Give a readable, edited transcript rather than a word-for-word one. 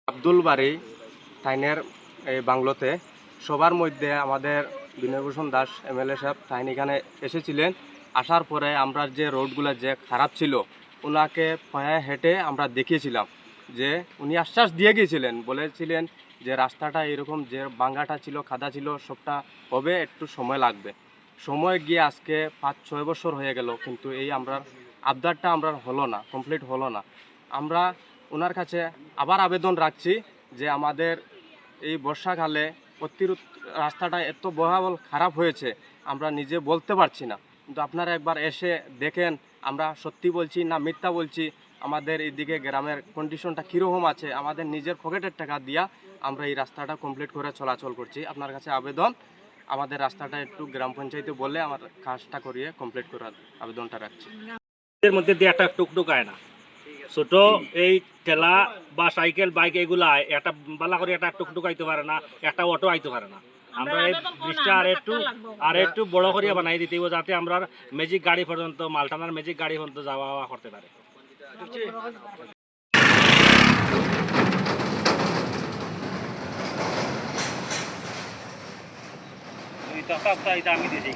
আব্দুল বাড়ি তাইনের এই বাংলোতে সবার মধ্যে আমাদের বিনয়ভূষণ দাস এমএলএ সাহেব তাইন এখানে এসেছিলেন। আসার পরে আমরা যে রোডগুলো যে খারাপ ছিল ওনাকে পায়ে হেঁটে আমরা দেখিয়েছিলাম, যে উনি আশ্বাস দিয়ে গিয়েছিলেন, বলেছিলেন যে রাস্তাটা এরকম যে বাঙ্গাটা ছিল, খাদা ছিল, সবটা হবে, একটু সময় লাগবে। সময় গিয়ে আজকে 5-6 বছর হয়ে গেল, কিন্তু এই আমরা আবদারটা আমরা হলো না, কমপ্লিট হলো না। আমরা ওনার কাছে আবার আবেদন রাখছি যে আমাদের এই বর্ষাকালে অতিরিক্ত রাস্তাটা এত বহাবল খারাপ হয়েছে, আমরা নিজে বলতে পারছি না, কিন্তু আপনারা একবার এসে দেখেন আমরা সত্যি বলছি না মিথ্যা বলছি, আমাদের এইদিকে গ্রামের কন্ডিশনটা কীরকম আছে, আমাদের নিজের পকেটের টাকা দিয়া আমরা এই রাস্তাটা কমপ্লিট করে চলাচল করছি। আপনার কাছে আবেদন, আমাদের রাস্তাটা একটু গ্রাম পঞ্চায়েতে বললে আমার কাজটা করিয়ে কমপ্লিট করার আবেদনটা রাখছি। এর মধ্যে দিয়ে একটা টুকটুক আয় না, ছোট এই ঠেলা বা সাইকেল বাইক এগুলা একটা বালা করে একটা টুকটুক আইতে পারে না, একটা অটো আইতে পারে না। আমরা এই ব্রিজটা আর একটু বড় করিয়া বানাই দিতে হবে, যাতে আমরা ম্যাজিক গাড়ি পর্যন্ত, মালটানার ম্যাজিক গাড়ি পর্যন্ত যাওয়া আওয়া করতে পারে। আমি দিয়েছি